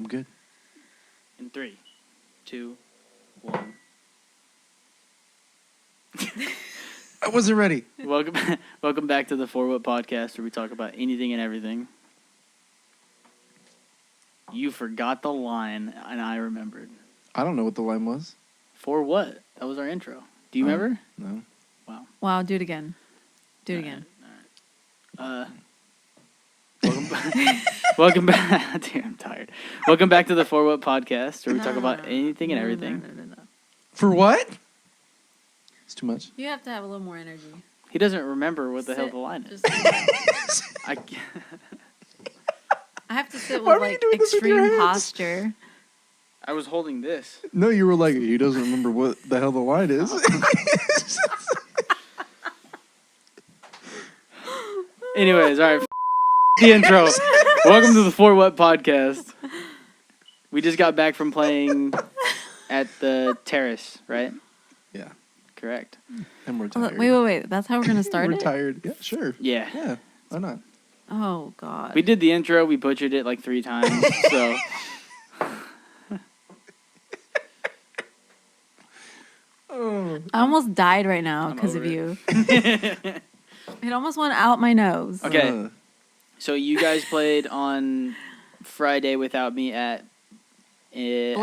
I'm good. In 3, 2, 1. I wasn't ready. Welcome back to the For What podcast, where we talk about anything and everything. You forgot the line, and I remembered. I don't know what the line was. For what? That was our intro. Do you remember? No. Wow, do it again. Do it again. All right. Welcome back. Dude, I'm tired. Welcome back to the For What podcast, where we talk about anything and everything. No. For what? It's too much. You have to have a little more energy. He doesn't remember what the hell the line is. I have to sit Why with were you like doing this with your extreme hands? posture. I was holding this. No, you were like, he doesn't remember what the hell the line is. Anyways, all right. The intro. Welcome to the For What podcast. We just got back from playing at the terrace, right? Yeah. Correct. And we're tired. Wait. That's how we're going to start We're it? tired. Yeah, sure. Yeah. Yeah. Why not? Oh, God. We did the intro. We butchered it like 3 times. So. Oh. I almost died right now because of you. It almost went out my nose. Okay. So you guys played on Friday without me at Brew.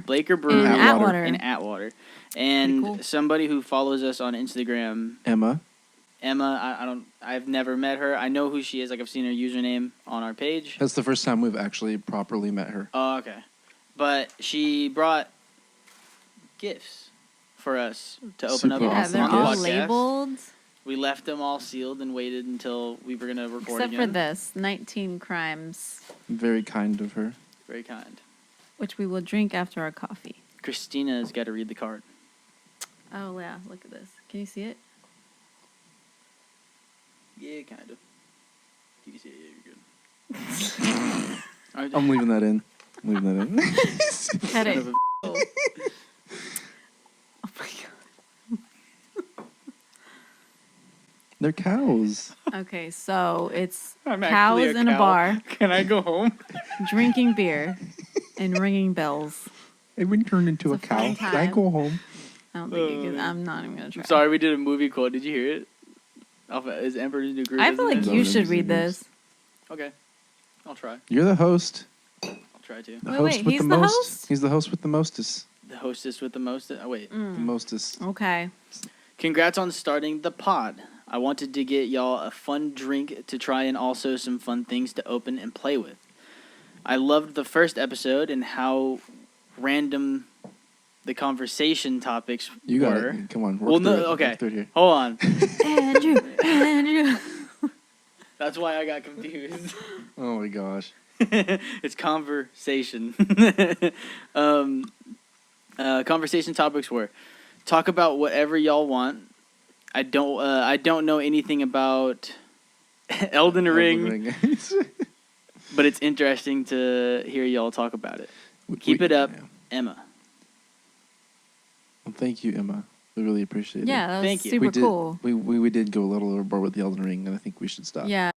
Brew In Atwater. In Atwater. And Cool. somebody who follows us on Instagram, Emma. I've never met her. I know who she is. Like, I've seen her username on our page. That's the first time we've actually properly met her. Oh, okay. But she brought gifts for us to open up Super Yeah, on awesome they're the all gifts. podcast. labeled. We left them all sealed and waited until we were going to record Except for again. this, 19 Crimes, Very kind of her. Very kind. which we will drink after our coffee. Christina's got to read the card. Oh, yeah, look at this. Can you see it? Yeah, kind of. You can see it. Yeah, you're good. I'm leaving that in. Cut it. Son of a- Oh my They're cows. God. Okay, so it's I'm cows actually in a cow. bar Can I go home? drinking beer and ringing bells. I've been turned into It's a a cow. fun Can I time. go home? I don't think you can. I'm not even gonna try. I'm sorry, we did a movie quote. Did you hear it? Is Emperor's New Groove? I feel like isn't you it? should read this. Okay, I'll try. You're the host. I'll try to. The Wait, host with he's the the most. host? He's the host with the mostest. The hostess with the most. Oh wait. The mostest. Okay. Congrats on starting the pod. I wanted to get y'all a fun drink to try and also some fun things to open and play with. I loved the first episode and how random the conversation topics You got were. it. Come on. Work Well, through no, it. okay. Work through it here. Hold on. Andrew. That's why I got confused. Oh my gosh. It's conversation. Conversation topics were: talk about whatever y'all want. I don't know anything about Elden Ring, but it's interesting to hear y'all talk about it. Keep it up, Yeah. Emma. Well, thank you, Emma. We really appreciate it. Yeah, that was Thank you. super we did, cool. We did go a little overboard with the Elden Ring, and I think we should stop. Yeah.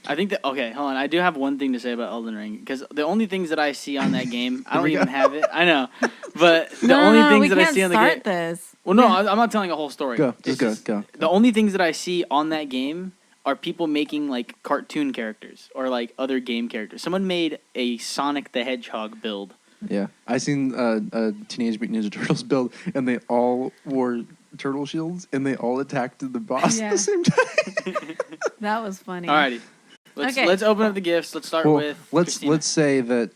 I think that okay. Hold on, I do have one thing to say about Elden Ring because the only things that I see on that game, I don't even have it. I know, but the only things that I see on the game. We can't start this. Well, no, I'm not telling a whole story. Go. It's Just go. The only things that I see on that game are people making like cartoon characters or like other game characters. Someone made a Sonic the Hedgehog build. Yeah. I seen a Teenage Mutant Ninja Turtles build, and they all wore turtle shields, and they all attacked the boss at Yeah. the same time. That was funny. Alrighty, let's open up the gifts. Let's start with Christina. let's say that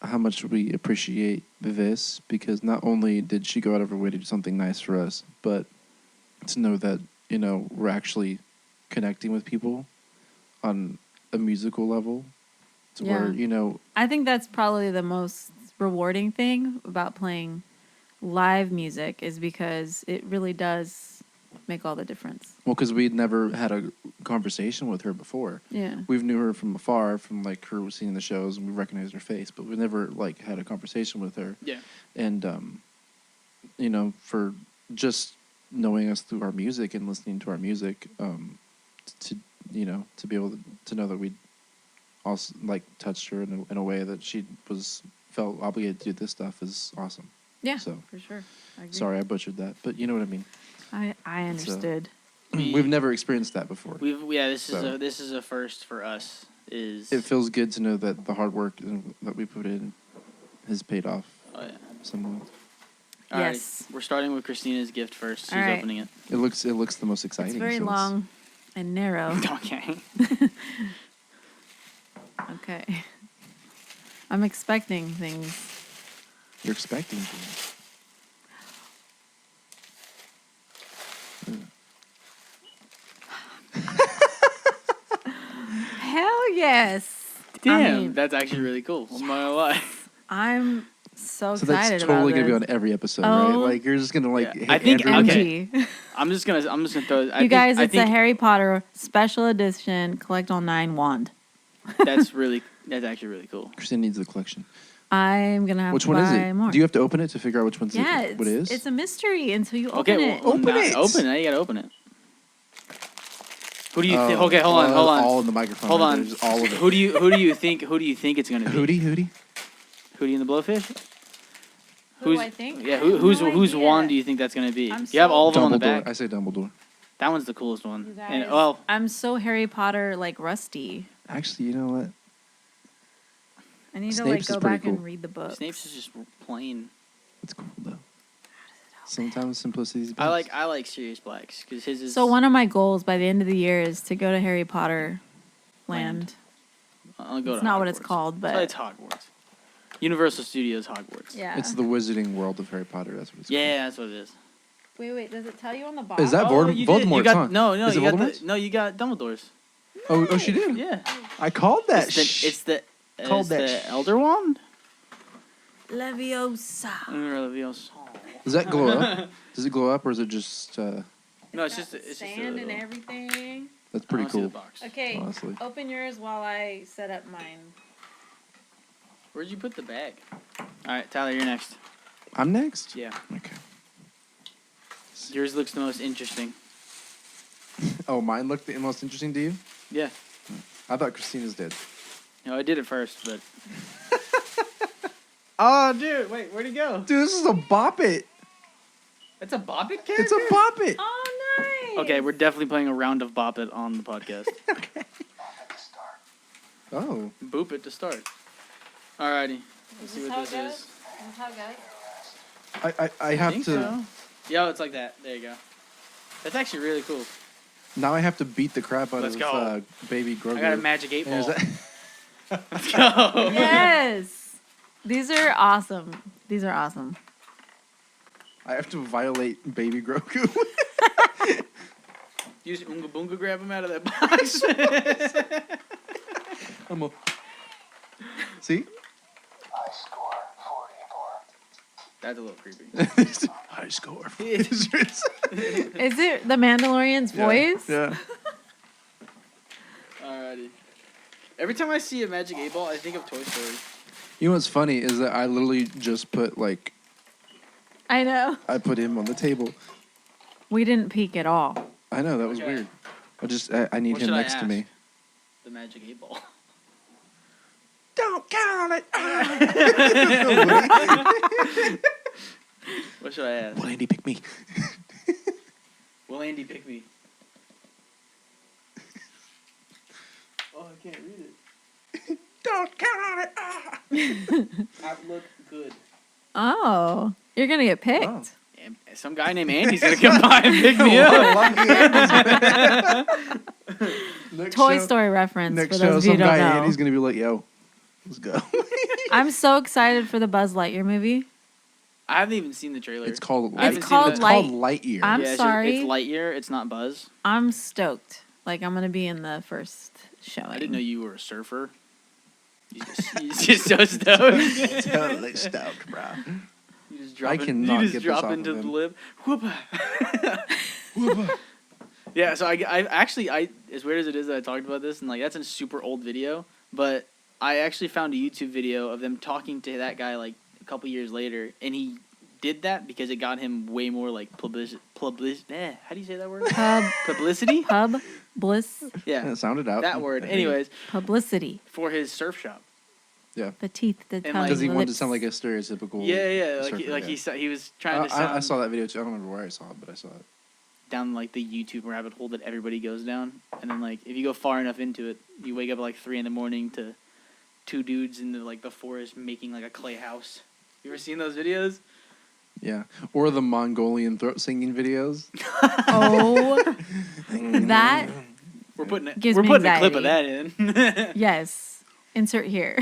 how much we appreciate this, because not only did she go out of her way to do something nice for us, but to know that we're actually connecting with people on a musical level, to where I think that's probably the most rewarding thing about playing live music is because it really does make all the difference. well, because we'd never had a conversation with her before. Yeah. We knew her from afar, from like her seeing the shows, and we recognized her face, but we never like had a conversation with her. Yeah. And for just knowing us through our music and listening to our music, to be able to know that we also like touched her in a way that she felt obligated to do this stuff is awesome. Yeah, So for sure. I agree. sorry I butchered that, but you know what I mean. I understood. We've never experienced that before. This is a first for us. It feels good to know that the hard work that we put in has paid off. Oh yeah. Somewhat. Yes. Alright, we're starting with Christina's gift first. She's Alright. opening it. It looks the most exciting. It's very long and narrow. Okay. Okay. I'm expecting things. You're expecting things. Hell yes. Damn, that's actually really cool. I'm not gonna lie. I'm so So excited that's totally about gonna be this. on every episode, Oh. right? Like you're just gonna like. Yeah. hit I think- Andrew. okay. MG. I'm just gonna throw. You guys, it's a Harry Potter special edition collect all 9 wand. That's actually really cool. Christine needs the collection. I'm gonna have Which to one is buy it? more. Do you have to open it to figure out which one's yeah, what it is? it's a mystery until you Okay, open it. well, Open it. Open it. Now you gotta open it. Who do you think? Okay, hold on. All in the microphone. Hold right on. there, just all of it. Who do you think it's gonna be? Hootie. Hootie and the Blowfish? Who do I think? Yeah, I have whose no whose idea. wand do you think that's gonna be? I'm You have so- all of them on the Dumbledore. back. I say Dumbledore. That one's the coolest one. You And guys, I'm so Harry Potter like rusty. Actually, you know what? I need to Snape's like is go pretty back cool. and read the book. Snape's is just plain. It's cool though. Sometimes simplicity is best. I like Sirius Black's because his is. So one of my goals by the end of the year is to go to Harry Potter Land. I'll go It's to not what it's Hogwarts. called, but It's Hogwarts. Universal Studios Hogwarts. yeah. It's the Wizarding World of Harry Potter. That's what it's Yeah, that's what it is. Wait, does it tell you on the box? Is that you did. Voldemort's, You got huh? no. Is it You got Voldemort's? you got Dumbledore's. Oh, she did. Yeah. I called that. It's the Called that the Elder Wand. Leviosa. Does that glow up? Does it glow up, or is it just? No, it's just Sand and everything. That's pretty cool. Okay, Honestly. open yours while I set up mine. Where'd you put the bag? All right, Tyler, you're next. I'm next. Yeah. Okay. Yours looks the most interesting. Oh, mine looked the most interesting to you? Yeah. I thought Christina's did. No, I did it first, but. Oh, dude! Wait, where'd he go? Dude, this is a Bop It. It's a Bop It character. It's a Bop It. Oh, nice. Okay, we're definitely playing a round of Bop It on the podcast. Oh. Boop it to start. Alrighty. Let's Is see this what how this it goes? is. Is this how it goes? I have think to. so. Yeah, it's like that. There you go. That's actually really cool. Now I have to beat the crap out Let's of go. Baby Grogu. I got a magic 8 And ball. is that- Let's go. Yes. These are awesome. These are awesome. I have to violate Baby Grogu. Use Oonga Boonga, grab him out of that box. See? I score 44. That's a little creepy. High score. Is it the Mandalorian's voice? Yeah. Alrighty. Every time I see a magic 8 ball, I think of Toy Story. You know what's funny is that I literally just put I know. I put him on the table. We didn't peek at all. I know that was Okay. weird. I need What him should I next to me. ask? The magic 8 ball. Don't count on it. What should I ask? Will Andy pick me? Will Andy pick me? Oh, I can't read it. Don't count on it. I look good. Oh, you're gonna get picked. Oh. And some guy named Andy's gonna come by and pick me up. Next Toy show- Story reference Next for show, those of you some who don't guy know. Andy's gonna be like, "Yo, let's go." I'm so excited for the Buzz Lightyear movie. I haven't even seen the trailer. It's called. I haven't It's seen called the- Lightyear. I'm it's sorry. It's Lightyear. It's not Buzz. I'm stoked. Like I'm gonna be in the first showing. I didn't know you were a surfer. You're just so stoked. Totally stoked, bro. You just drop, cannot you get just this drop off into of the him. lip. Whoop. Yeah, so I as weird as it is that I talked about this, and like that's a super old video, but I actually found a YouTube video of them talking to that guy like a couple years later, and he did that because it got him way more like publicity. How do you say that word? Pub. Publicity? Pub. Bliss. Yeah, It sounded out. that word. I hear you. Anyways, Publicity. for his surf shop. The teeth, the And, tongue, like- Because he the wanted to lips. sound like a stereotypical. Yeah, like surfer, like yeah. he was trying to sound I saw that video too. I don't remember where I saw it, but I saw it. down like the YouTube rabbit hole that everybody goes down, and then like if you go far enough into it, you wake up at like 3 a.m. to 2 dudes in the forest making like a clay house. You ever seen those videos? Yeah, or the Mongolian throat singing videos. Oh, that We're putting a Gives me clip of that anxiety. in. yes. Insert here.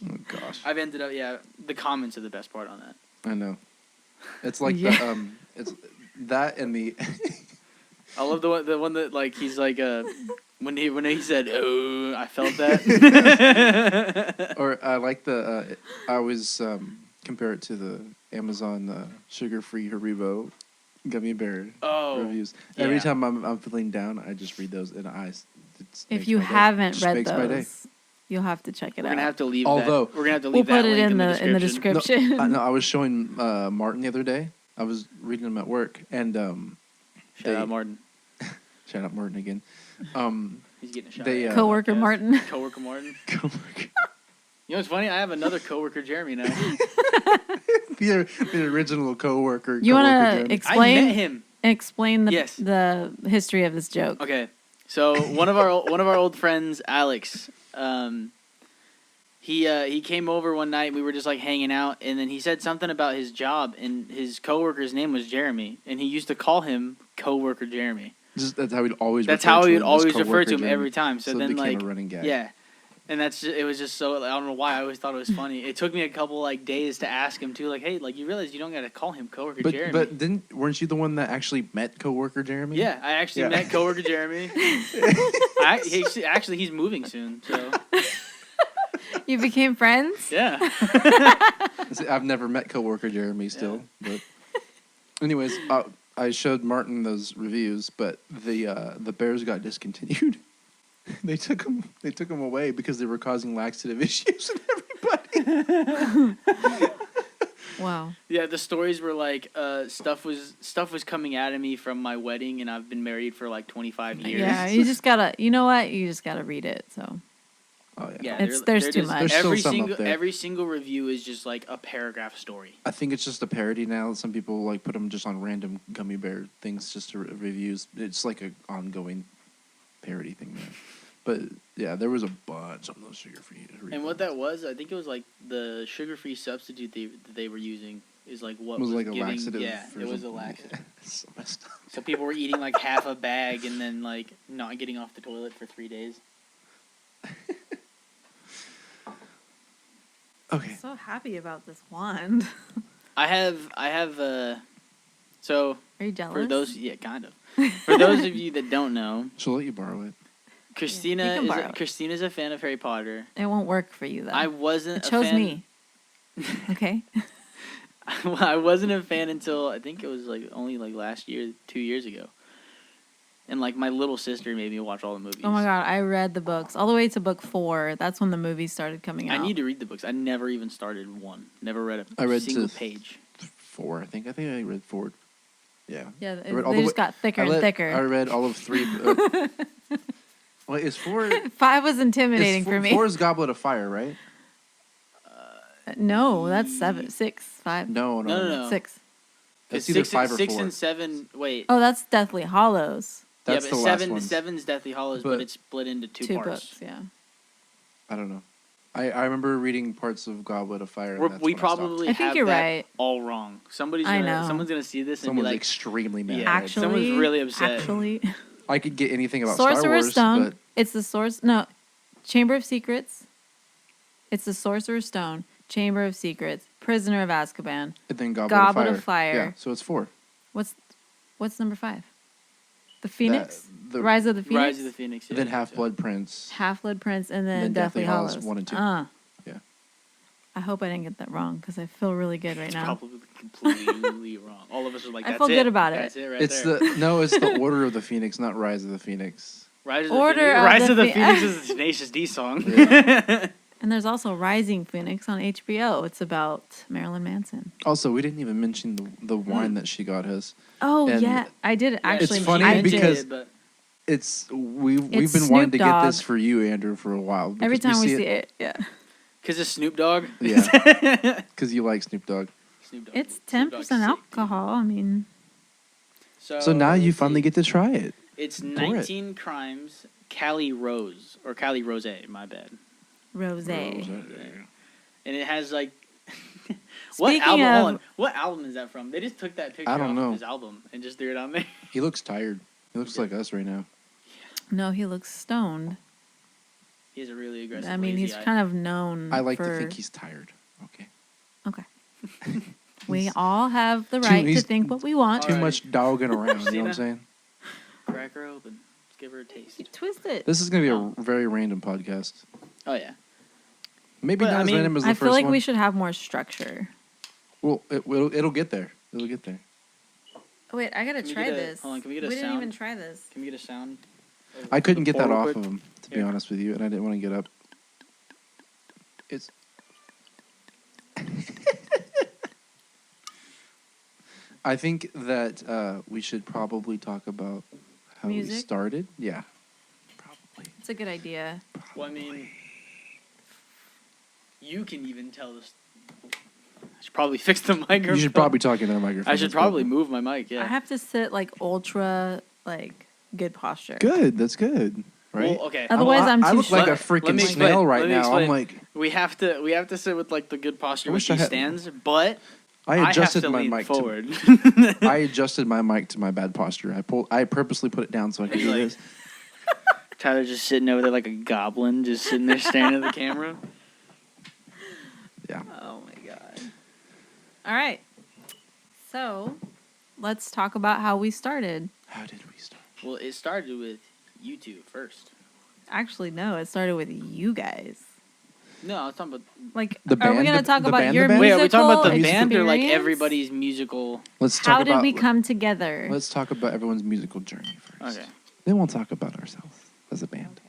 Oh gosh, I've ended up the comments are the best part on that. I know. It's like Yeah. it's that and the. I love the one that like he's like when he said oh I felt that. Or I like the. I always compare it to the Amazon sugar-free Haribo gummy bear reviews. Every yeah. time I'm feeling down, I just read those and If you haven't Just read makes my day. those, you'll have to check it We're out. gonna have to leave. Although- that. We're gonna have to We'll leave that put it link in the description. description. No, I was showing Martin the other day. I was reading them at work, and Shout out Martin. shout out Martin again. He's getting a shout They, out. Coworker Podcast. Martin. Coworker Martin. coworker- You know what's funny? I have another coworker, Jeremy, now. the original coworker. You coworker want Jeremy. to I met explain him. explain the Yes. the history of this joke? Okay, so one of our old friends, Alex, he came over one night. We were just like hanging out, and then he said something about his job, and his coworker's name was Jeremy, and he used to call him coworker Jeremy. That's how we'd always. That's refer how to he him would as always refer coworker to him Jeremy. every time. So it then became like a running gag. yeah. And it was just so I don't know why I always thought it was funny. It took me a couple like days to ask him too, like, hey, like you realize you don't gotta call him coworker Jeremy. But weren't you the one that actually met coworker Jeremy? Yeah, I actually Yeah. met coworker Jeremy. Actually, he's moving soon, so You became friends? yeah. See, I've never met coworker Jeremy still, but anyways, I showed Martin those reviews, but the Bears got discontinued. They took them away because they were causing laxative issues in everybody. Wow. Yeah, the stories were like stuff was coming out of me from my wedding, and I've been married for like 25 years. Yeah, you just gotta. You know what? You just gotta read it. So Oh yeah. Yeah, There's they're too just- much. There's still Every some up single there. every single review is just like a paragraph story. I think it's just a parody now. Some people like put them just on random gummy bear things just to reviews. It's like a ongoing parody thing now. But yeah, there was a bunch of those sugar-free. And what that was, I think it was like the sugar-free substitute that they were using is like what was like giving, a laxative. Yeah, or it was a something. laxative. It's so messed up. So people were eating like half a bag and then like not getting off the toilet for 3 days. Okay. I'm so happy about this wand. I have so Are you jealous? for those kind of. For those of you that don't know, She'll let you borrow it. Christina you can borrow it. Christina's a fan of Harry Potter. It won't work for you though. I wasn't It chose a fan. me. Okay. I wasn't a fan until I think it was like only like last year, 2 years ago. And like my little sister made me watch all the movies. Oh my god, I read the books all the way to book 4. That's when the movies started coming out. I need to read the books. I never even started one. Never read I read single to page. 4. I think I read 4. Yeah. Yeah, I read all the they just way- got thicker I and read- thicker. I read all of 3. Wait, is 4? 5 was intimidating for me. 4 is Goblet of Fire, right? No, that's 7, 6, 5, No. No. 6. It's either 5 or 4. 6 and 7. Wait. Oh, that's Deathly Hollows. That's yeah, the but last 7 one. 7's Deathly Hollows, but But- it's split into two 2 parts. books, yeah. I don't know. I remember reading parts of Goblet of Fire. And that's We when I stopped. probably I think have you're that right. all wrong. Someone's I know. gonna see this and Someone's be like, extremely mad. Yeah. Actually, someone's really upset. Actually, I could get anything about Star Sorcerer's Wars, Stone. but It's the source. No, Chamber of Secrets. It's the Sorcerer's Stone, Chamber of Secrets, Prisoner of Azkaban. then Goblet of Fire. Yeah, so it's 4. What's number 5? The Phoenix. The- Rise of the Phoenix. Rise of the Phoenix. then yeah, Half Blood Prince. Half-Blood Prince, and then, then Deathly Deathly Hallows Hollows. 1 and 2. Yeah. I hope I didn't get that wrong because I feel really good right It's now. probably completely wrong. All of us are like, I that's feel it. good about it. That's it right It's there. it's the Order of the Phoenix, not Rise of the Phoenix. Rise of Order the of Phoenix. Rise the of the Phoe- Phoenix is a Tenacious D song. Yeah. And there's also Rising Phoenix on HBO. It's about Marilyn Manson. Also, we didn't even mention the wine that she got us. Oh, And yeah. I did actually. It's funny I did. because but we've been It's wanting to Snoop get this Dogg. for you, Andrew, for a while. Every because time we see it, yeah. because it's Snoop Dogg. Yeah. Because you like Snoop Dogg. Snoop Dogg. It's Snoop 10% Dogg's sick, dude. alcohol. I mean, So now you let's finally see. get to try it. It's Pour it. 19 Crimes Cali Rose or Cali Rose. My bad. rosé. And it has like. What Speaking album? of- Hold on. What album is that from? They just took that picture I don't off know. of his album and just threw it on there. He looks tired. He looks like us right now. No, he looks stoned. He has a really aggressive. I mean, lazy he's eye. kind of known I like for... to think he's tired. Okay. Okay. We all have the Too- right to he's think what we want. Too Alrighty. much dogging around. You know what I'm Christina? saying? Crack her open. Let's give her a taste. You twist it. This is gonna be a very random podcast. Oh yeah. Maybe But, not I as mean, random as the I first feel like one. we should have more structure. Well, it'll get there. It'll get there. Oh, wait, I gotta Can we try get a- this. hold on, can we get a didn't sound? even try this. Can we get a sound? I couldn't get that Pour real off quick? of him, to be Here. honest with you, and I didn't want to get up. It's. I think that we should probably talk about how we Music? started. Yeah. Probably. It's a good idea. Well, I mean, you can even tell this. I should probably fix the microphone. You should probably talk into the microphone. I should That's probably cool. move my mic. Yeah. I have to sit like ultra, like good posture. Good. That's good. Right. Well, okay. Otherwise, I'm I too look like a short. Let me freaking explain. snail right Let me now. explain. I'm like, We have to sit with like the good posture I with wish I these had- stands, but I I adjusted have to my lean mic forward. I adjusted my mic to my bad posture. I purposely put it down so I could do Like- this. Tyler just sitting over there like a goblin, just sitting there staring at the camera. Yeah. Oh my god. All right. So, let's talk about how we started. How did we start? Well, it started with you two first. Actually, no, it started with you guys. No, I was talking about. Like, The are we band- gonna the- talk the about band- your the band? musical Wait, are we talking about the musical band or like experience? everybody's musical? Let's talk How did about. we come together? Let's talk about everyone's musical journey first. Okay. Then we'll talk about ourselves as a band.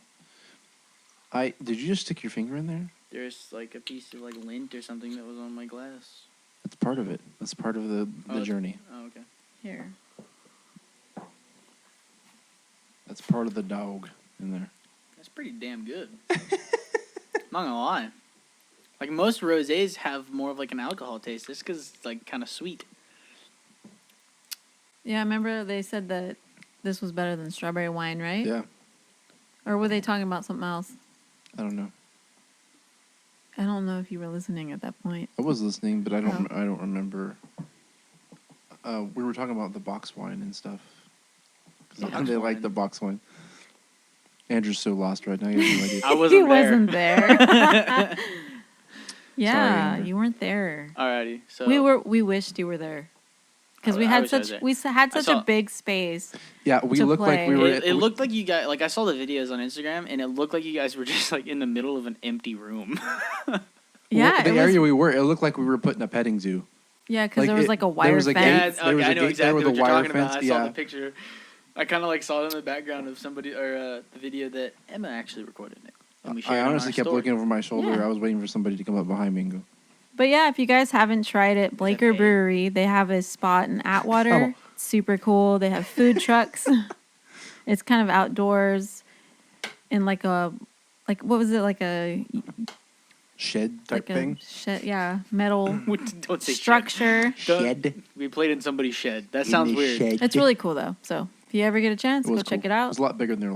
Did you just stick your finger in there? There's like a piece of like lint or something that was on my glass. That's part of it. That's part of the Oh, journey. Oh, okay. Here. That's part of the dog in there. That's pretty damn good. I'm not gonna lie. Like most rosés have more of like an alcohol taste. This because it's like kind of sweet. Yeah, I remember they said that this was better than strawberry wine, right? Yeah. Or were they talking about something else? I don't know. I don't know if you were listening at that point. I was listening, but I don't. Oh. I don't remember. We were talking about the box wine and stuff. The Because box they like wine. the box wine. Andrew's so lost right now. He has no idea. I wasn't He there. wasn't there. Yeah, Andrew. you weren't there. Alrighty. So We wished you were there. Because we I had wish I was there. had I such saw- a big space. Yeah, we To looked like we play. were. it looked like you guys. Like I saw the videos on Instagram, and it looked like you guys were just like in the middle of an empty room. Yeah, the it was, area we were. It looked like we were putting a petting zoo. yeah, because there was like a there wire was a fence. gate. There was okay, a I know gate there exactly with what a you're wire talking about. I fence, saw yeah. the picture. I kind of like saw it in the background of somebody or the video that Emma actually recorded it. And we shared I it on honestly our kept story. looking over my shoulder. Yeah. I was waiting for somebody to come up behind me and go, But yeah, if you guys haven't tried it, Blaker paid? Brewery, they have a spot in Atwater. Oh. Super cool. They have food trucks. It's kind of outdoors in like what was it, like a shed type like a thing. shed, yeah, metal Don't say structure. Don't- Shed. We played in somebody's shed. That In sounds the weird. shed. It's really cool though. So if you ever get a chance, It go was check cool. it It out. was a lot bigger than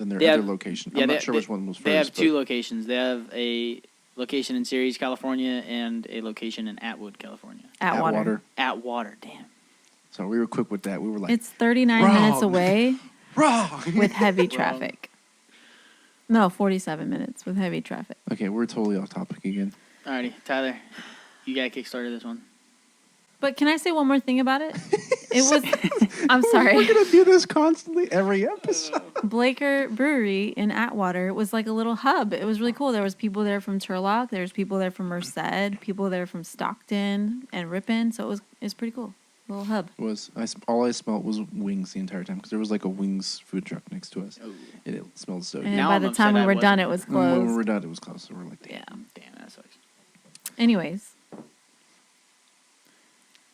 their They other have- location. yeah, I'm they- not sure which one was first. They have but two locations. They have a location in Ceres, California, and a location in Atwood, California. Atwater. Atwater, damn. So we were quick with that. We were like, It's 39 Wrong. minutes away wrong. with heavy Wrong. traffic. No, 47 minutes with heavy traffic. Okay, we're totally off topic again. Alrighty, Tyler, you gotta kickstarted this one. But can I say one more thing about it? It was, I'm sorry. We're gonna do this constantly every episode. Blaker Brewery in Atwater was like a little hub. It was really cool. There was people there from Turlock. There was people there from Merced. People there from Stockton and Ripon. So it was pretty cool. Little hub. All I smelled was wings the entire time because there was like a wings food truck next to us, Oh. and it smelled so good. And Now by I'm the upset time we I were done, wasn't it was And when we closed. were done, it was close. So we're like, damn. Yeah. Anyways,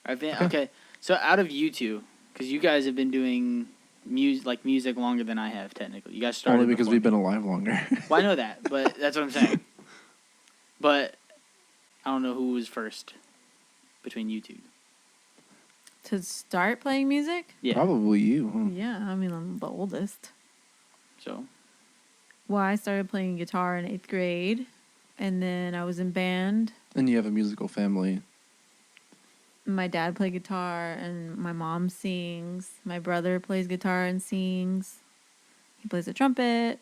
I think okay. So out of you two, because you guys have been doing music longer than I have technically. You guys started Only because before we've me. been alive longer. Well, I know that, but that's what I'm saying. But I don't know who was first between you two. to start playing music? Yeah. Probably you. Huh? Yeah, I mean, I'm the oldest. So Well, I started playing guitar in 8th grade, and then I was in band. And you have a musical family. My dad played guitar, and my mom sings. My brother plays guitar and sings. He plays the trumpet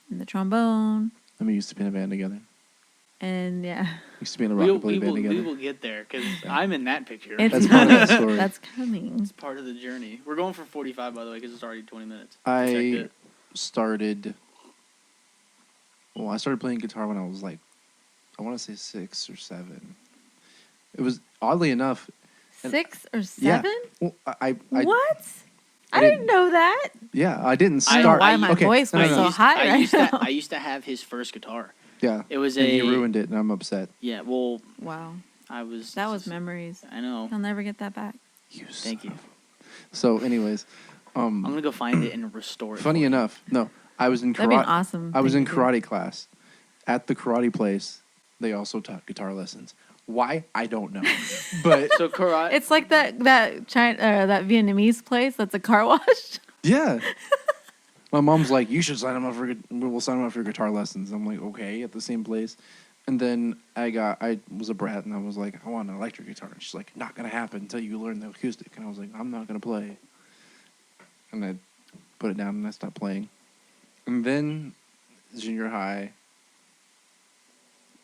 and the trombone. And we used to be in a band together. And yeah, Used to be in a we rockabilly band together. will get there because I'm in that picture. it's That's part of coming. the story. That's coming. It's part of the journey. We're going for 45, by the way, because it's already 20 minutes. I Checked it. started playing guitar when I was like, I want to say 6 or 7. It was, oddly enough, and- 6 or yeah. 7? Well, I What? I I didn't know that. yeah, I didn't I don't know start. why my okay, voice no, was no, so no. high right now. I used to have his first guitar. Yeah, It was and he ruined it, and I'm upset. Yeah, well, Wow, I was. that was memories. I know. I'll never get that back. Thank you. So, anyways, I'm gonna go find it and restore it. funny for you. enough, no, I was in That'd be an karate. awesome. I was thing in to do. karate class. At the karate place, they also taught guitar lessons. Why? I don't know. But So karate. It's like that China that Vietnamese place that's a car wash. yeah. My mom's like, you should sign him up we'll sign him up for guitar lessons. I'm like, okay, at the same place. And then I was a brat and I was like, I want an electric guitar. And she's like, not going to happen until you learn the acoustic. And I was like, I'm not going to play. And I put it down and I stopped playing. And then junior high,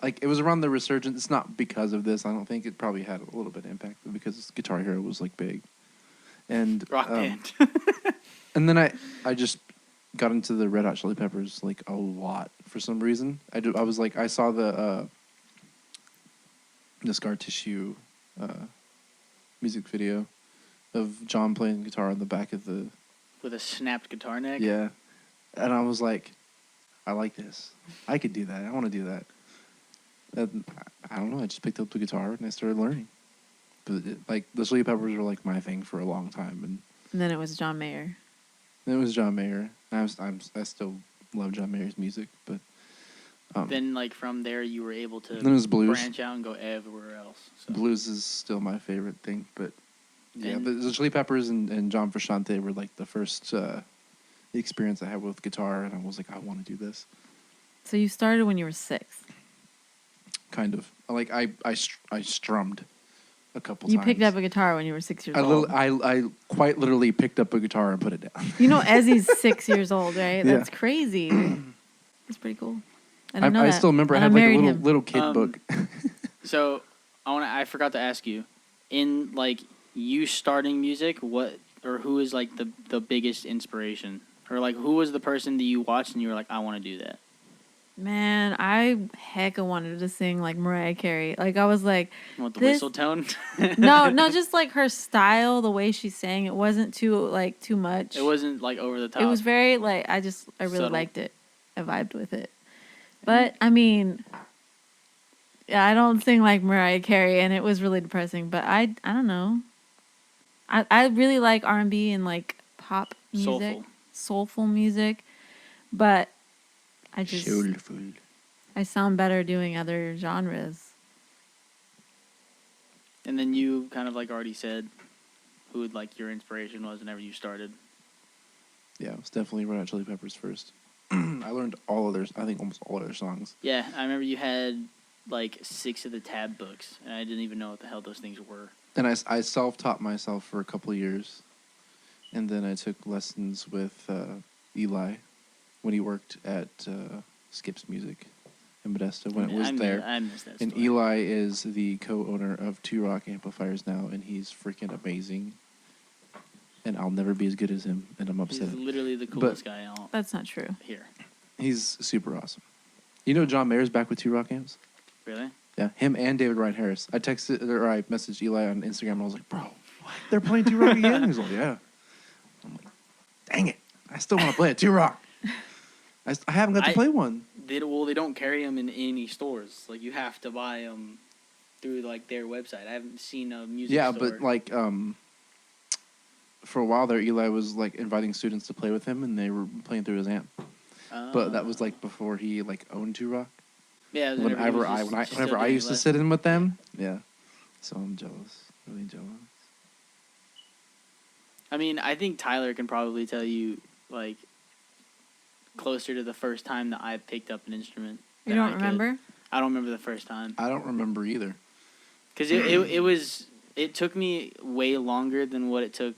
like it was around the resurgence. It's not because of this. I don't think it probably had a little bit of impact because Guitar Hero was like big. And Rock band. and then I just got into the Red Hot Chili Peppers like a lot for some reason. I was like, I saw the Scar Tissue music video of John playing guitar on the back of the With a snapped guitar neck. yeah, and I was like, I like this. I could do that. I want to do that. And I don't know. I just picked up the guitar and I started learning. But like the Chili Peppers were like my thing for a long time, And then it was John Mayer. and it was John Mayer. I still love John Mayer's music, but Then like from there you were able to then it was blues. branch out and go everywhere else. So. Blues is still my favorite thing, but yeah, And- the Chili Peppers and John Frusciante were like the first experience I had with guitar, and I was like, I want to do this. So you started when you were 6. Kind of like I strummed a couple You times. picked up a guitar when you were 6 years I, old. I quite literally picked up a guitar and put it down. You know, Ezzy's 6 years old, right? Yeah. That's crazy. That's pretty cool. I didn't know I that. still remember I And had like a married little him. little kid book. So I forgot to ask you, in like you starting music, what or who is like the biggest inspiration? Or like who was the person that you watched and you were like, I want to do that? Man, I hecka wanted to sing like Mariah Carey. Like I was like, You want the This- whistle tone? no, just like her style, the way she sang. It wasn't too much. It wasn't like over the top. It was very like I really Subtle. liked it. I vibed with it. But I mean, yeah, I don't sing like Mariah Carey, and it was really depressing. But I don't know. I really like R&B and like pop music, soulful music, but I just Soulful. I sound better doing other genres. And then you kind of like already said who like your inspiration was whenever you started. Yeah, it was definitely Red Hot Chili Peppers first. I learned all of their, I think almost all of their songs. Yeah, I remember you had like 6 of the tab books, and I didn't even know what the hell those things were. And I self-taught myself for a couple of years. And then I took lessons with Eli when he worked at Skip's Music in Modesto when it was there. I missed that And story. Eli is the co-owner of Two Rock Amplifiers now, and he's freaking amazing. And I'll never be as good as him, and I'm upset. He's literally the coolest guy out That's not true. here. He's super awesome. You know John Mayer's back with Two Rock Amps? Really? Yeah, him and David Ryan Harris. I messaged Eli on Instagram, and I was like, bro, what? They're playing Two Rock again? He's like, yeah. I'm like, dang it. I still want to play a Two Rock. I haven't got to play one. They don't carry them in any stores. Like you have to buy them through like their website. I haven't seen a music Yeah, store. but like for a while there, Eli was like inviting students to play with him, and they were playing through his amp. But that was like before he like owned Two Rock. Yeah, it was Whenever he was just still whenever I doing used to lessons. sit in with them, yeah. So I'm jealous, really jealous. I mean, I think Tyler can probably tell you like closer to the first time that I picked up an instrument. You than don't I could. remember? I don't remember the first time I don't remember either. because it took me way longer than what it took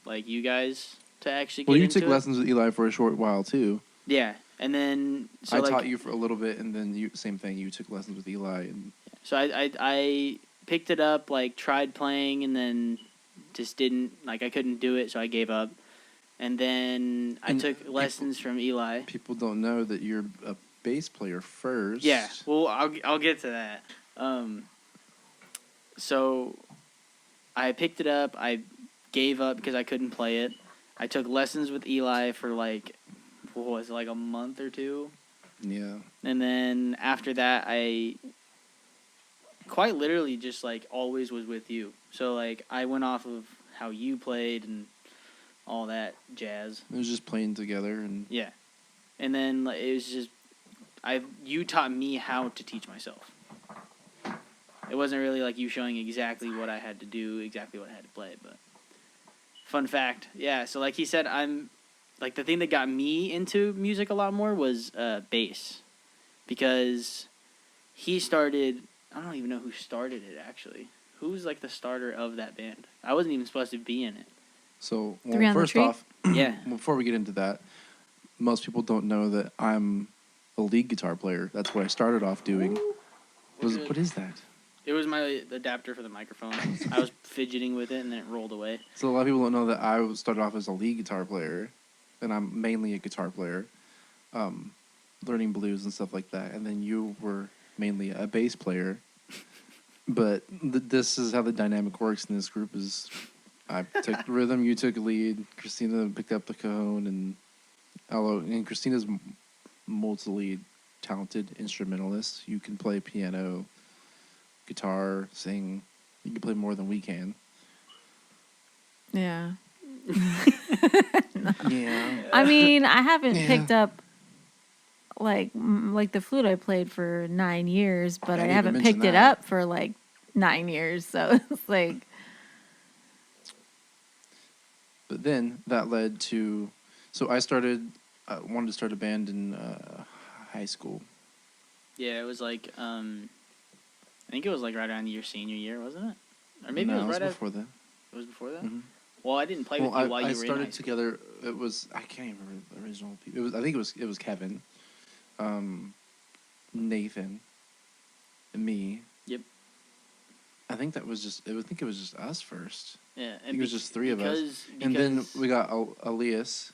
like you guys to actually get Well, you into took it. lessons with Eli for a short while too. Yeah, and then so I like, taught you for a little bit, and then you same thing. You took lessons with Eli, and so I picked it up, like tried playing, and then just didn't like I couldn't do it, so I gave up. And then I And took lessons from Eli. people don't know that you're a bass player first. Yeah, well, I'll get to that. So I picked it up. I gave up because I couldn't play it. I took lessons with Eli for like, what was it, like a month or two? Yeah. And then after that, I quite literally just like always was with you. So like I went off of how you played and all that jazz. It was just playing together, and Yeah. And then like, it was just you taught me how to teach myself. It wasn't really like you showing exactly what I had to do, exactly what I had to play, but fun fact. Yeah, so like he said, I'm like the thing that got me into music a lot more was bass. Because he started, I don't even know who started it actually. Who's like the starter of that band? I wasn't even supposed to be in it. so Three on the first Tree? off, Yeah. before we get into that, most people don't know that I'm a lead guitar player. That's what I started off doing. What is that? It was my adapter for the microphone. I was fidgeting with it and then it rolled away. So a lot of people don't know that I started off as a lead guitar player, and I'm mainly a guitar player, learning blues and stuff like that. And then you were mainly a bass player. But this is how the dynamic works in this group: is I took rhythm, you took lead, Christina picked up the cajon, and Christina's multi talented instrumentalist. You can play piano, guitar, sing. You can play more than we can. Yeah. Yeah. I mean, I haven't Yeah. picked up like the flute I played for 9 years, but I didn't haven't even picked mention it that. up for like 9 years. So it's like, But then that led to, so I wanted to start a band in high school. Yeah, it was like I think it was like right around your senior year, wasn't it? Or maybe No, it was right before that. It was before that. Mhm. Well, I didn't play with Well, you while I you were in high started school. together. It was, I can't even remember the original people. I think it was Kevin, Nathan, and me. Yep. I think it was just us first. Yeah, I think it was just three of us. because, And then because- we got Elias.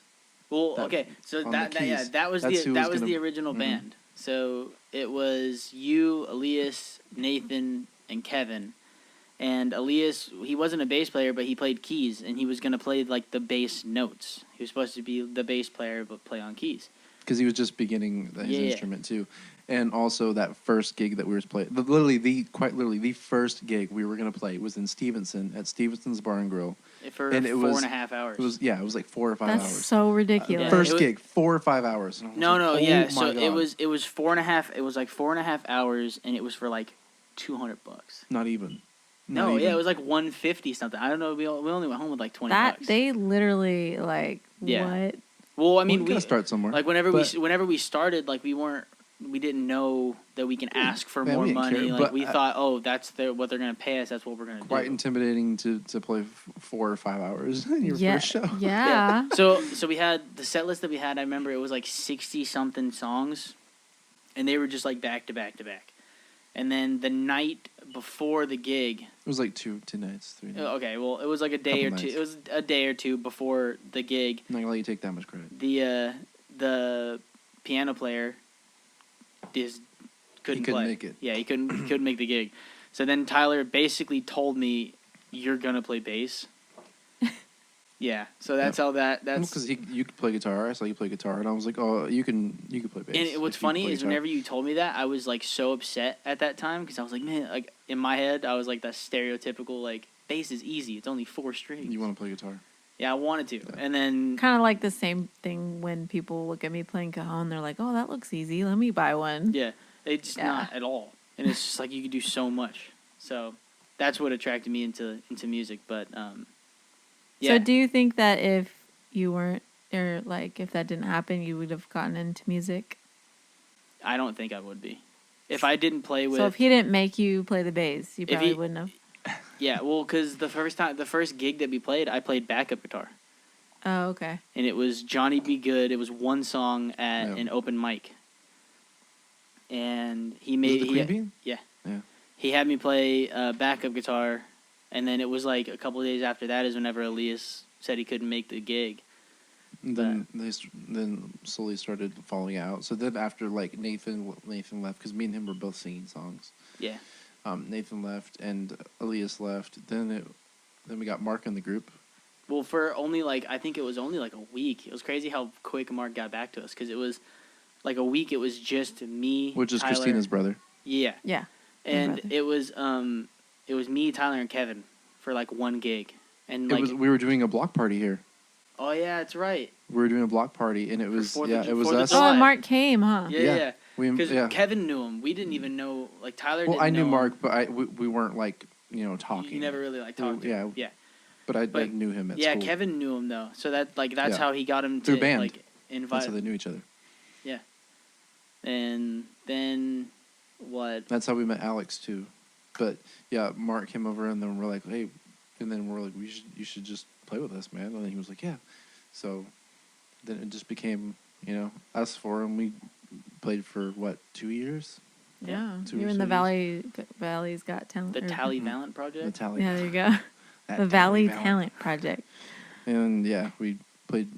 Well, that- okay, so on that the yeah, keys. that was That's the who that was was gonna- the original Mhm. band. So it was you, Elias, Nathan, and Kevin. And Elias, he wasn't a bass player, but he played keys, and he was gonna play like the bass notes. He was supposed to be the bass player, but play on keys. Because he was just beginning his Yeah. instrument too, and also that first gig that we were playing, quite literally the first gig we were gonna play was in Stevenson at Stevenson's Bar and Grill. For And it 4.5 hours. It was like 4 or 5 that's hours. so ridiculous. Yeah. First It was- gig, 4 or 5 hours. And I was No, like, no, oh yeah. my So God. it was 4.5. It was like 4.5 hours, and it was for like $200. Not even. No, Not yeah, even. it was like 150 something. I don't know. We only went home with like 20 That bucks. they literally like Yeah. what? Well, I I mean, we gotta start somewhere. like But- whenever we started, like we didn't know that we can ask for Yeah, more we didn't money. care, Like but we thought, oh, that's what they're gonna pay us. That's what we're gonna quite do. intimidating to play 4 or 5 hours in your Yeah, first show. yeah. So we had the set list that we had. I remember it was like 60 something songs, and they were just like back to back to back. And then the night before the gig, It was like 2 nights, 3 nights. okay, well, it was like a day or Couple two. nights. It was a day or two before the gig. I'm not gonna let you take that much credit. The piano player couldn't play. make it. Yeah, he couldn't make the gig. So then Tyler basically told me, "You're gonna play bass." Yeah, so that's how that's. Because you could play guitar. I saw you play guitar, and I was like, oh, you can play bass. And what's funny is whenever you told me that, I was like so upset at that time because I was like, man, like in my head, I was like that stereotypical like bass is easy. It's only 4 strings. You want to play guitar? Yeah, I wanted to, and then Kind of like the same thing when people look at me playing cajon. They're like, "Oh, that looks easy. Let me buy one." yeah, it's not at all, and it's just like you could do so much. So that's what attracted me into music. But yeah. So do you think that if you weren't, or like if that didn't happen, you would have gotten into music? I don't think I would be. If I didn't play with... So if he didn't make you play the bass, you probably wouldn't have. Yeah, well, because the first gig that we played, I played backup guitar. Oh, okay. And it was Johnny Be Good. It was one song at an open mic. And he made... Was it the Queen Bee? Yeah. Yeah. He had me play backup guitar, and then it was like a couple of days after that is whenever Elias said he couldn't make the gig. And then then slowly started falling out. So then after like Nathan left, because me and him were both singing songs. Yeah. Nathan left and Elias left. Then we got Mark in the group. Well, for only like I think it was only like a week. It was crazy how quick Mark got back to us because it was like a week. It was just me, which is Tyler. Christina's brother. Yeah. And it was me, Tyler, and Kevin for like one gig, and like we were doing a block party here. Oh yeah, that's right. We were doing a block party, and it was it was us. Oh, and Mark came, huh? Yeah. Because Yeah. Kevin knew him. We didn't even know. Like Tyler. Well, didn't I knew know Mark, him. but we weren't like talking. You never really like talked to him. Yeah. But I knew him at yeah, school. Kevin knew him though, so that's how he got him to Through band. like invite. That's how they knew each other. Yeah. And then what? That's how we met Alex too. But yeah, Mark came over, and then we're like, hey, and then we're like, you should just play with us, man. And then he was like, yeah. So then it just became us four, and we played for 2 years. Yeah, 2 you're or in the so years. Valley's Got Talent. The Tally Valent Project? The Tally. Yeah, there you go. The Valley Talent Project. And yeah, we played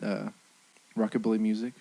rockabilly music.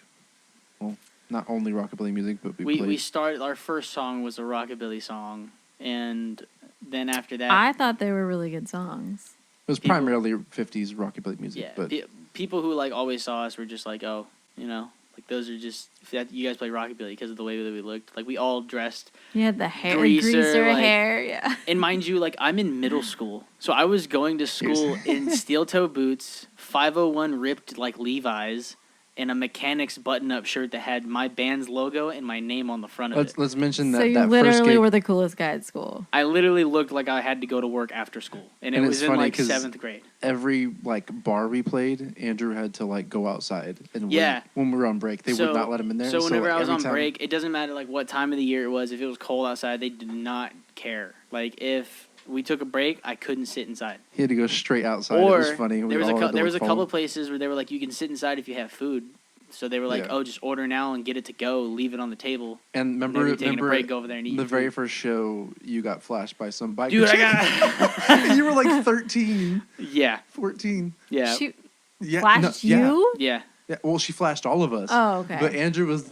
Well, not only rockabilly music, but we started, our first song was a rockabilly song, and then after that... I thought they were really good songs. It was primarily 50s rockabilly music. Yeah, but people who like always saw us were just like, oh, like those are just... you guys play rockabilly because of the way that we looked. Like we all dressed... You had the hair, greaser like, hair, yeah. And mind you, like I'm in middle school. So I was going to school in steel-toe boots, 501 ripped like Levi's, and a mechanic's button-up shirt that had my band's logo and my name on the front of it. Let's mention that. So you that literally first gig, were the coolest guy at school. I literally looked like I had to go to work after school, and it was in like 7th grade. Every like bar we played, Andrew had to like go outside, and when we were on break, they would not let him in there. So whenever I was on break, it doesn't matter like what time of the year it was. If it was cold outside, they did not care. Like if we took a break, I couldn't sit inside. He had to go straight outside. Or it was funny. There was a couple of places where they were like, you can sit inside if you have food. So they were like, oh, just order now and get it to go, leave it on the table. And remember a break, go over there and eat the very first show, you got flashed by some biker. Dude, I got... You were like 13. Yeah. 14. Yeah. She flashed you? Yeah. Yeah. Well, she flashed all of us. Oh, okay. But Andrew was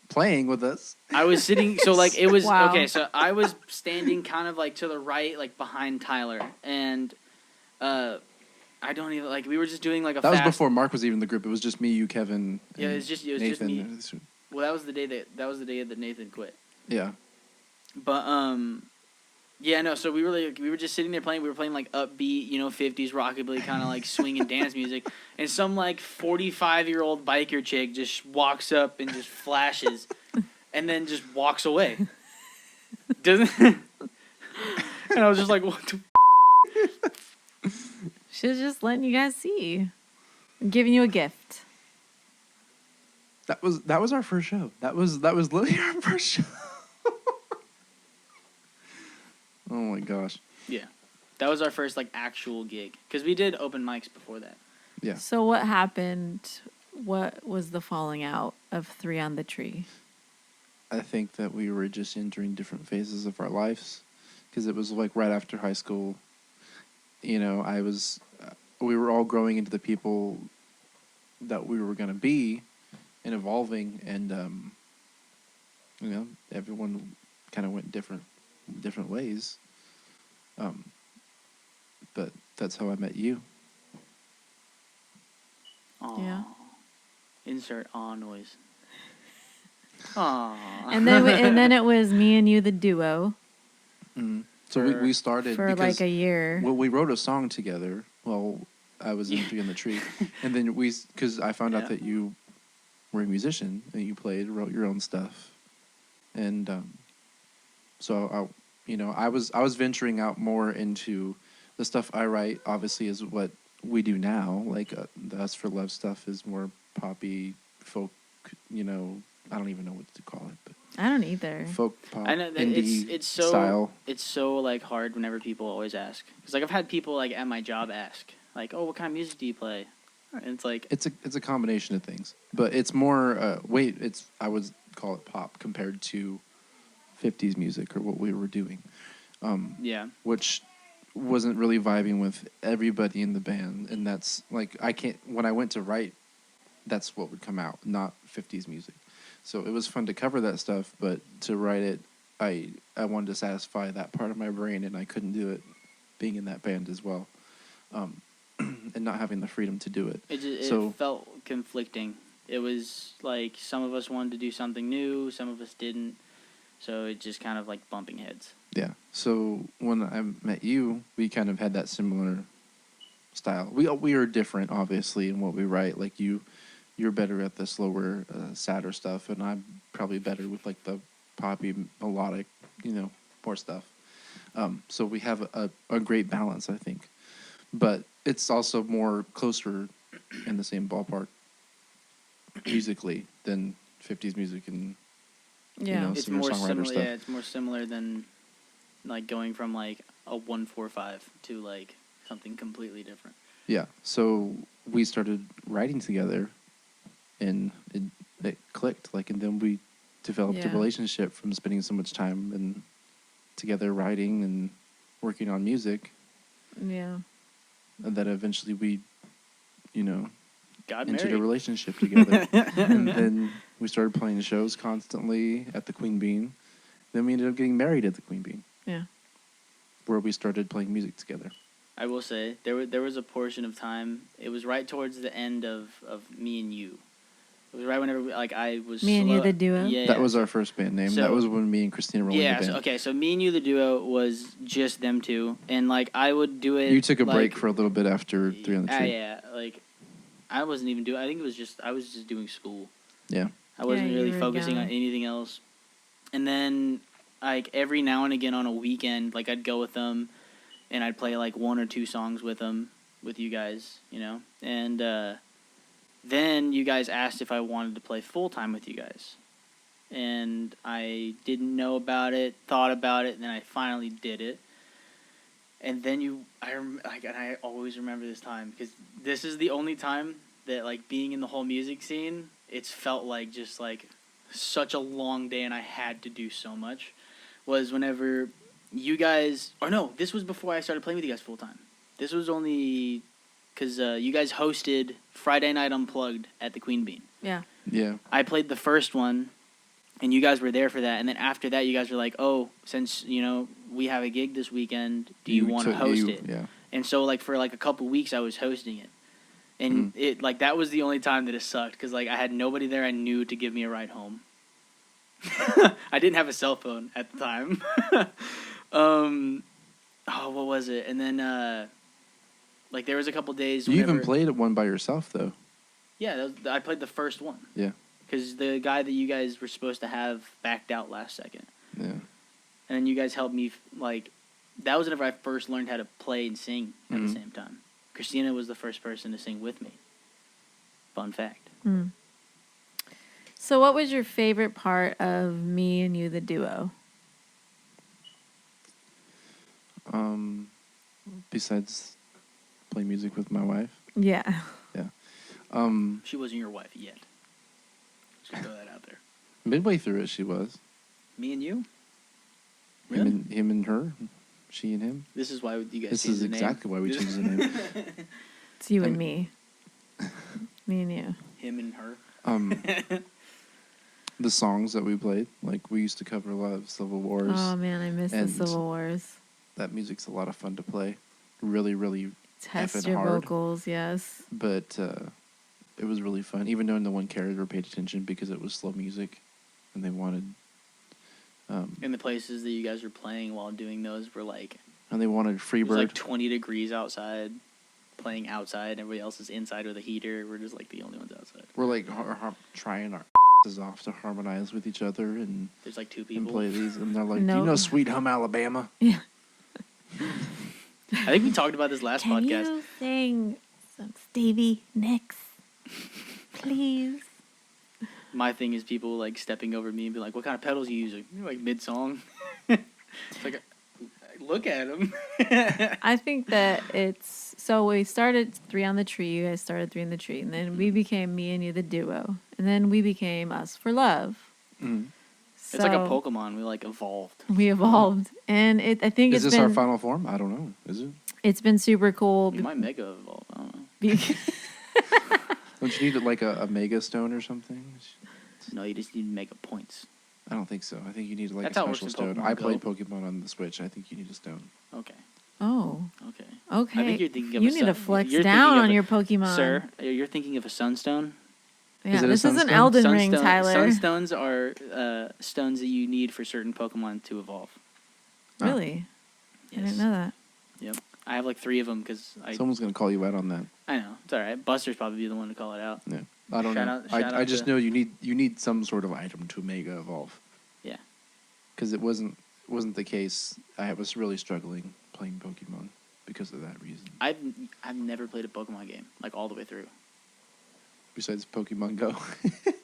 playing with us. I was sitting, so like it was, wow. Okay, so I was standing kind of like to the right, like behind Tyler. And, I don't even we were just doing like a. That was before Mark was even in the group. It was just me, you, Kevin. Yeah, it was just Nathan. just me. Well, that was the day that Nathan quit. Yeah. But yeah, no. So we were just sitting there playing. We were playing like upbeat, 50s rockabilly kind of like swing and dance music, and some like 45-year-old biker chick just walks up and just flashes, and then just walks away. Doesn't. And I was just like, what the. She was just letting you guys see. I'm giving you a gift. That was our first show. That was literally our first show. Oh my gosh. Yeah. That was our first like actual gig. Because we did open mics before that. Yeah. So what happened? What was the falling out of 3 on the Tree? I think that we were just entering different phases of our lives. Because it was like right after high school. We were all growing into the people that we were going to be and evolving, and everyone kind of went different ways. But that's how I met you. Yeah. Insert aw noise. Aww. And then it was me and you, the duo, Mm. So we started for because like a year. well, we wrote a song together. Well, I was in Three on the Tree, and then because I found out that you were a musician and you wrote your own stuff, and so I was venturing out more into the stuff I write. Obviously, is what we do now. Like the Us for Love stuff is more poppy folk. I don't even know what to call it, but I don't either. folk pop I know that indie it's so style. it's so like hard whenever people always ask, because like I've had people like at my job ask like, oh, what kind of music do you play? And it's like It's a combination of things, but it's more I would call it pop compared to 50s music or what we were doing, yeah. which wasn't really vibing with everybody in the band, and that's like when I went to write, that's what would come out, not 50s music. So it was fun to cover that stuff, but to write it, I wanted to satisfy that part of my brain, and I couldn't do it being in that band as well. And not having the freedom to do it. It felt conflicting. It was like some of us wanted to do something new, some of us didn't. So it just kind of like bumping heads. Yeah. So when I met you, we kind of had that similar style. We are different, obviously, in what we write. Like you're better at the slower, sadder stuff, and I'm probably better with like the poppy, melodic, more stuff. So we have a great balance, I think. But it's also more closer in the same ballpark musically than 50s music and It's more singer-songwriter similar. stuff. Yeah, it's more similar than like going from like a 1-4-5 to like something completely different. Yeah. So we started writing together, and it clicked. And then we developed a relationship from spending so much time and together writing and working on music. Yeah. And that eventually we, Got entered married. a relationship together. And then we started playing shows constantly at the Queen Bean. Then we ended up getting married at the Queen Bean. Yeah. Where we started playing music together. I will say there was a portion of time. It was right towards the end of Me and You. It was right whenever I was Me and You, the duo? Yeah, That was our first band name. So- that was when me and Christina were in the yeah. band. So Me and You the duo was just them two, and I would do it. You took a break for a little bit after Three on the Tree. Yeah, I wasn't even doing. I think I was just doing school. Yeah. I wasn't you really were focusing young. on anything else. And then every now and again on a weekend, I'd go with them, and I'd play 1 or 2 songs with them, with you guys, and. Then you guys asked if I wanted to play full-time with you guys. And I didn't know about it, thought about it, and then I finally did it. And then and I always remember this time, because this is the only time that, being in the whole music scene, it's felt just such a long day and I had to do so much, was whenever you guys, or no, this was before I started playing with you guys full-time. This was only... because you guys hosted Friday Night Unplugged at the Queen Bean. Yeah. Yeah. I played the first one, and you guys were there for that. And then after that, you guys were like, oh, since, we have a gig this weekend, do you want to host it? Yeah. And so, for a couple weeks, I was hosting it. And it that was the only time that it sucked, because, I had nobody there I knew to give me a ride home. I didn't have a cell phone at the time. What was it? And then... there was a couple days. You even played one by yourself, though. Yeah, I played the first one. Yeah. Because the guy that you guys were supposed to have backed out last second. Yeah. And then you guys helped me, that was whenever I first learned how to play and sing at the same time. Christina was the first person to sing with me. Fun fact. Mm. So what was your favorite part of Me and You, the duo? Besides playing music with my wife. Yeah. Yeah. She wasn't your wife yet. Just gonna throw that out there. Midway through it, she was. Me and you? Really? Him and her. She and him. This is why you guys This changed is the name. exactly why we changed the name. It's you and me. Me and you. Him and her. The songs that we played, we used to cover a lot of Civil Wars. Oh, man, I miss the and Civil Wars. That music's a lot of fun to play. Really, really Test effing your hard. vocals, yes. But it was really fun. Even though no one cared or paid attention because it was slow music, and they wanted. And the places that you guys were playing while doing those were like. And they wanted It FREEBIRD. was like 20 degrees outside, playing outside. Everybody else is inside with a heater. We're just like the only ones outside. We're like trying our asses off to harmonize with each other and There's like 2 people. play these, and they're like, No. "You know, Sweet Home Alabama." Yeah. I think we talked about this last Can podcast. you sing some Stevie Nicks, please? My thing is people like stepping over me and be like, "What kind of pedals are you using?" Like mid song. It's like, look at them. I think that it's so we started 3 on the Tree. You guys started 3 on the Tree, and then we became Me and You the duo, and then we became Us for Love. Mm. It's like a So Pokemon. We like evolved. we evolved, and I think Is it's this been our final form? I don't know. Is it? it's been super cool. You might mega evolve. I don't know. be- Don't you need like a Mega Stone or something? No, you just need to make up points. I don't think so. I think you need like That's a how it works special in stone. Pokemon I played Go. Pokemon on the Switch. I think you need a stone. Okay. oh, Okay. okay. I think you're thinking of you a need to sun- flex you're down thinking of on a- your Pokemon, Sir, you're thinking of a sunstone? Yeah, Is it a this is an sunstone? Elden Ring, Tyler. Sunstones are stones that you need for certain Pokemon to evolve. Really? I Yes. didn't know that. Yep. I have like 3 of them because Someone's gonna call you out on that. I know. It's all right. Buster's probably the one to call it out. Yeah, I don't Shout know. out- shout I out just to- know you need some sort of item to Mega Evolve. Yeah. Because it wasn't the case. I was really struggling playing Pokemon because of that reason. I've never played a Pokemon game like all the way through. Besides Pokemon Go,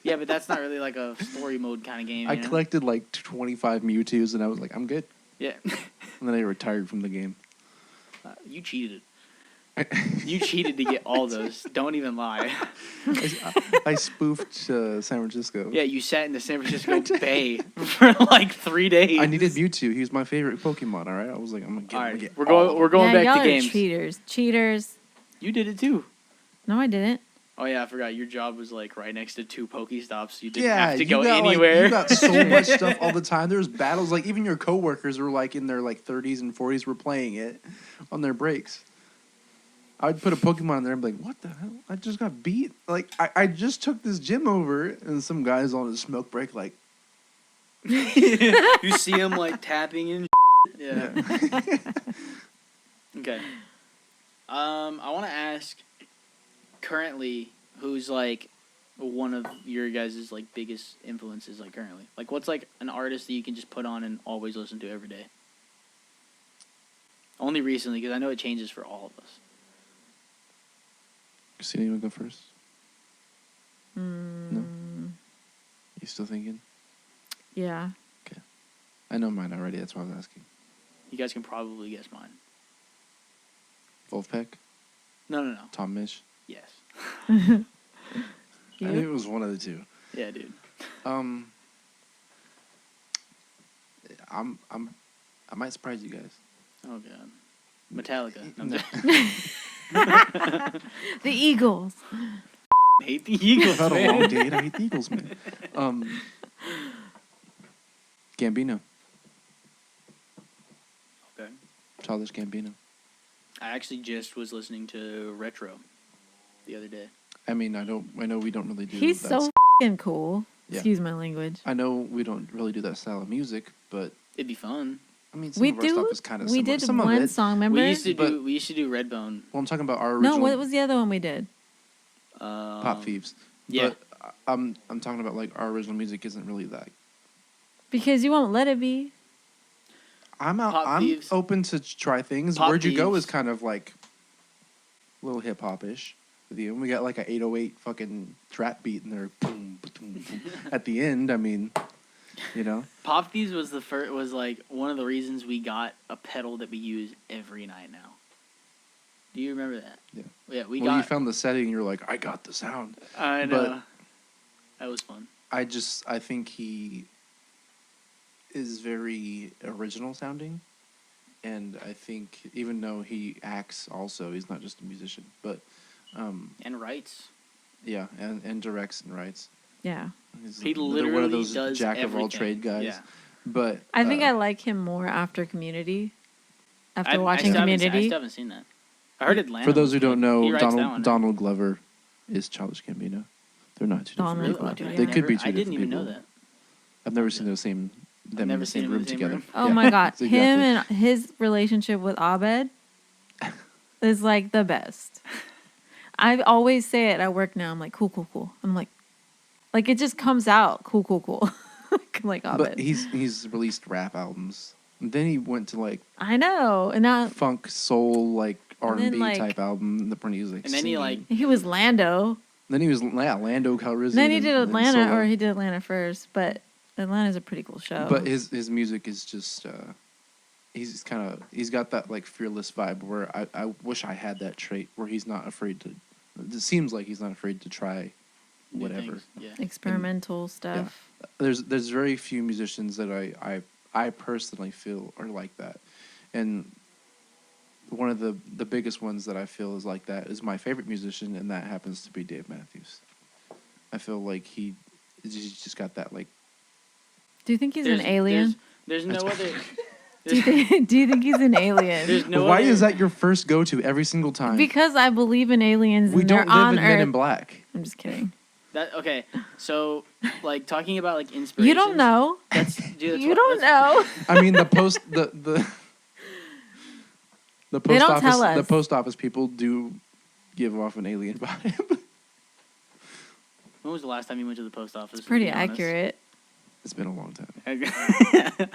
Yeah, but that's not really like a story mode kind of game. I you know? collected like 25 Mewtwo's, and I was like, I'm good. Yeah. And then I retired from the game. You cheated. You cheated to get all those. Don't even lie. I spoofed San Francisco. Yeah, you sat in the San Francisco Bay for like 3 days. I needed Mewtwo. He was my favorite Pokemon. All right, I was like, I'm gonna get. All I'm gonna right, get we're all going. of We're them. going yeah, back y'all to are games. cheaters. You did it too. No, I didn't. Oh yeah, I forgot. Your job was like right next to 2 Pokestops. You didn't Yeah, have to you go got, like, anywhere. you got so much stuff all the time. There's battles. Like even your coworkers were like in their like 30s and 40s were playing it on their breaks. I'd put a Pokemon in there and be like, what the hell? I just got beat. Like I just took this gym over, and some guy's on his smoke break like. You see him like tapping and yeah. Okay. I want to ask currently who's like one of your guys' like biggest influences like currently? Like what's like an artist that you can just put on and always listen to every day? Only recently because I know it changes for all of us. Christina, you want to go first? Mm, No? You still thinking? Yeah. I know mine already. That's why I was asking. You guys can probably guess mine. Wolfpack, No. Tom Misch. Yes. I You? knew it was one of the two. Yeah, dude. I might surprise you guys. Oh god. Metallica. No, I'm No. just- The Eagles. hate the Eagles, I've had a long man. date. I hate the Eagles, man. Gambino, Okay. Childish Gambino. I actually just was listening to Retro the other day. I mean, I know we don't really do. He's that so f***ing cool. Yeah. Excuse my language. I know we don't really do that style of music, but It'd be fun. I mean, some We of our stuff do. is kind of We similar. did Some of one it. song. Remember? We used to But- do Redbone. Well, I'm talking about our original No, what was the other one we did? Pop Thieves. Yeah. But I'm talking about like our original music isn't really that. Because you won't let it be. Pop I'm Thieves. open to try things. Pop Where'd You Go Thieves. is kind of like a little hip hop ish with you. And we got like a 808 fucking trap beat in there. Boom, boom, boom. At the end, I mean, you know. Pop Thieves was was like one of the reasons we got a pedal that we use every night now. Do you remember that? Yeah. Yeah, we You got. found the setting. You're like, I got the sound. I but- know. That was fun. I think he is very original sounding, and I think even though he acts also, he's not just a musician, but And writes. yeah, and directs and writes. Yeah. He's He one literally of those does jack of all everything. trade guys. Yeah. But I think I like him more after Community. After watching I Community. still haven't seen that. I heard Atlanta. for those was who don't good. know, He writes that one, right? Donald Glover is Childish Gambino. They're not two Don't different know people. who They they could be I two didn't different even people. know that. I've never seen them in never the seen same them in room the same together. room. Oh Yeah, my god, exactly. him and his relationship with Abed is like the best. I always say it at work now. I'm like, cool, cool, cool. I'm like it just comes out, cool, cool, cool. Like Abed. But he's released rap albums. And then he went to like I know, and now funk soul like And then, R&B like- type album. The he was like And then he, singing. like- he was Lando. Then he was Lando Calrissian. And then he and- did and Atlanta, Solo. or he did Atlanta first. But Atlanta's a pretty cool show. But his music is just he's got that like fearless vibe where I wish I had that trait where he's not afraid to. It seems like he's not afraid to try New whatever. things, Yeah. Experimental stuff. There's very few musicians that I personally feel are like that, and one of the biggest ones that I feel is like that is my favorite musician, and that happens to be Dave Matthews. I feel like he's just got that like. Do you think he's an alien? There's no other. Do you think he's an alien? There's no Why other, is that your first go-to every single time? Because I believe in aliens. we and they're don't live on in Men in Earth. Black. I'm just kidding. That okay? So, like talking about like inspiration. You don't know. That's, dude, that's You what- don't that's- know. I mean, the post the They post don't office tell us. the post office people do give off an alien vibe. When was the last time you went to the post office? It's pretty to be honest? accurate. It's been a long time. Okay.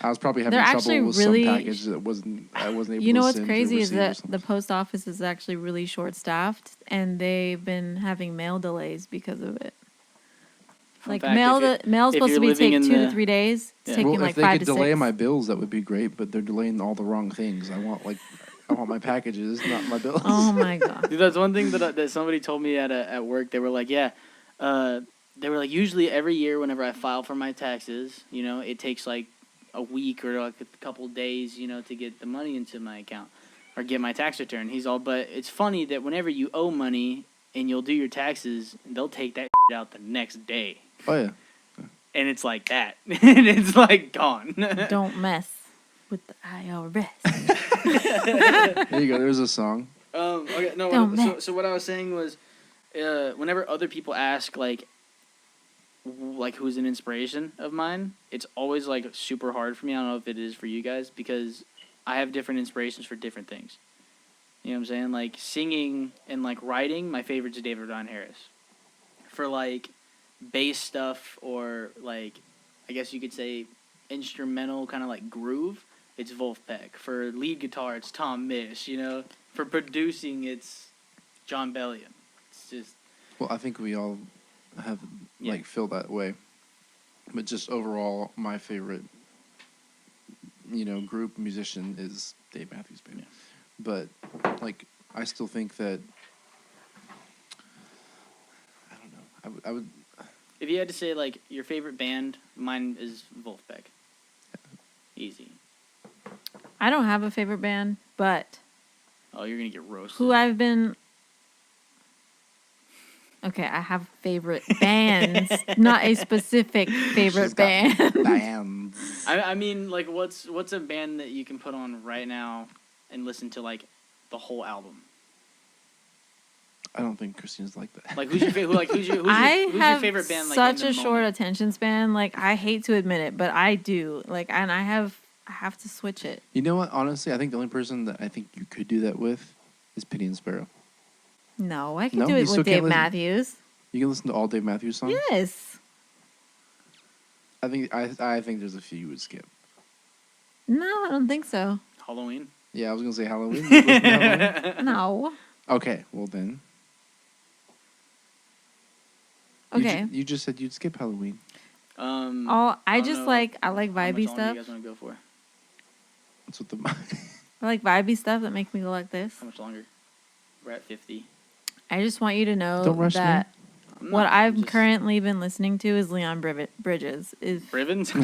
I was probably having They're trouble actually with really- some package that I wasn't able You know to what's send or crazy is receive or that something. the post office is actually really short staffed, and they've been having mail delays because of it. Fun Like fact, mail's if supposed you're to be living take in 2 to the- 3 days. It's Yeah. taking Well, like if they 5 could to 6. delay my bills, that would be great. But they're delaying all the wrong things. I want my packages, not my bills. Oh my god. Dude, that's one thing that somebody told me at work. They were like, yeah, they were like, usually every year whenever I file for my taxes, it takes like a week or like a couple days, to get the money into my account or get my tax return. He's all, but it's funny that whenever you owe money and you'll do your taxes, they'll take that out the next day. Oh yeah. And it's like that. And it's like gone. Don't mess with the IRS. There you go. There's a song. Okay, no. Don't So what I was saying was, whenever other people ask like who's an inspiration of mine, it's always like super hard for me. I don't know if it is for you guys because I have different inspirations for different things. You know what I'm saying? Like singing and like writing, my favorite's David Ron Harris. For like bass stuff or like, I guess you could say instrumental kind of like groove, it's Wolfpack. For lead guitar, it's Tom Misch. For producing, it's John Bellion. It's just Well, I think we all have Yeah. feel that way. But just overall, my favorite, group musician is Dave Matthews Band. Yeah. But I still think that I don't know. I would. if you had to say like your favorite band, mine is Wolfpack. Easy. I don't have a favorite band, but Oh, you're gonna get roasted. who I've been. Okay, I have favorite bands, not a specific favorite She's got band. bands. I mean, like, what's a band that you can put on right now and listen to like the whole album? I don't think Christina's like that. Like, who's your favorite? Who's your have favorite band? Like, such in the a short moment? attention span. Like, I hate to admit it, but I do. Like, and I have to switch it. You know what? Honestly, I think the only person that I think you could do that with is Pity and Sparrow. No, I can No, do you it still with can't Dave listen- Matthews. You can listen to all Dave Matthews songs. Yes. I think there's a few you would skip. No, I don't think so. Halloween. Yeah, I was gonna say Halloween. You listen to Halloween? No. Okay, well then. You Okay. You just said you'd skip Halloween. I I don't just know like how vibey much longer stuff. You guys want to go for? That's what the. I like vibey stuff that make me go like this. How much longer? We're at 50. I just want you to know Don't rush me. that I'm what not- I've just- currently been listening to is Leon Bridges. Is Brivens?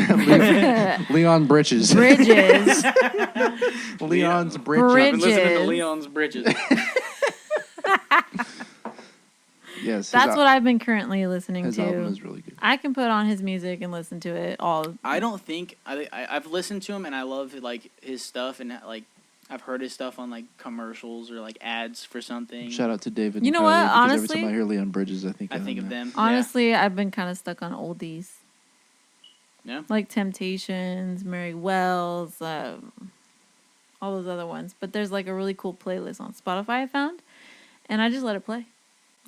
Leon Bridges. Bridges. Leon's I've Bridges. been listening to Bridges. Leon's Bridges. Yes, That's what I've been currently listening his to. album is really good. I can put on his music and listen to it all. I don't think I've listened to him and I love like his stuff and like I've heard his stuff on like commercials or like ads for something. Shout out to David. You and know Kylie, what? because Honestly, every time I hear Leon Bridges, I think I think of them. Honestly, I've been kind of stuck on oldies. Yeah. Like Temptations, Mary Wells, all those other ones. But there's like a really cool playlist on Spotify I found, and I just let it play.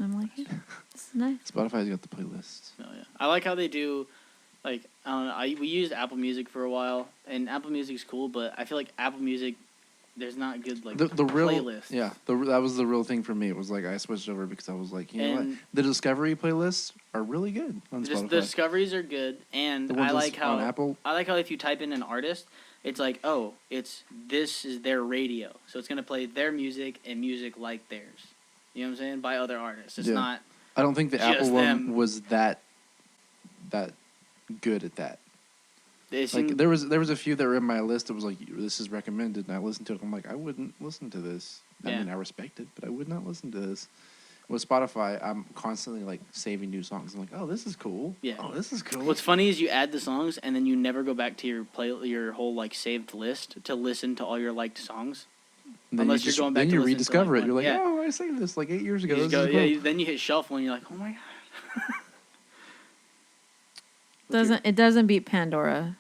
I'm like, hey, this is nice. Spotify's got the playlists. Oh yeah. I like how they do. Like I don't know. We used Apple Music for a while, and Apple Music's cool, but I feel like Apple Music, there's not good like The real playlists. Yeah, that was the real thing for me. It was like I switched over because I was like, you know what, And- the Discovery playlists are really good on Just Spotify. the discoveries are good, and The ones I like how on Apple. I like how if you type in an artist, it's like, oh, this is their radio, so it's gonna play their music and music like theirs. You know what I'm saying? By other artists. It's Yeah. not. I don't think the just Apple one them. was that good at that. It's Like there was a few that were in my list. It was like, this is recommended, and I listened to it. I'm like, I wouldn't listen to this. I Yeah. mean, I respect it, but I would not listen to this. With Spotify, I'm constantly like saving new songs. I'm like, oh, this is cool. Yeah. Oh, this is cool. What's funny is you add the songs and then you never go back to your whole like saved list to listen to all your liked songs. And then unless you you're going back then to you listen to, rediscover like, it. You're like, one- yeah. oh, I saved this like 8 years ago. You just This go, is cool. yeah. Then you hit shuffle and you're like, oh my god. It doesn't beat Pandora.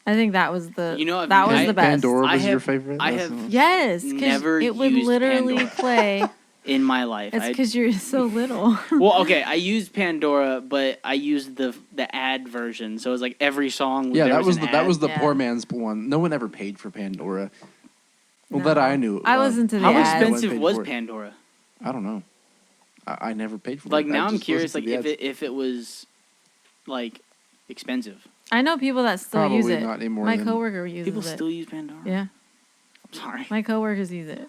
I think that was the You know, that was I- the best. Pandora I was your have- favorite. I That's have- the- Yes, because Never it would used literally Pandora. play. In my life, It's because you're so little. well, okay, I used Pandora, but I used the ad version, so it was like every song. Yeah, there that was an the that ad. was the Yeah. poor man's one. No one ever paid for Pandora. Well, No. that I knew. I listened to the How ads. expensive paid was for it. Pandora? I don't know. I never paid for it. Like I now, I'm just curious, listened like to the ads. if it was like expensive. I know people that still use Probably it. not anymore My than- coworker uses People it. still use Pandora. Yeah, I'm sorry. my coworkers use it.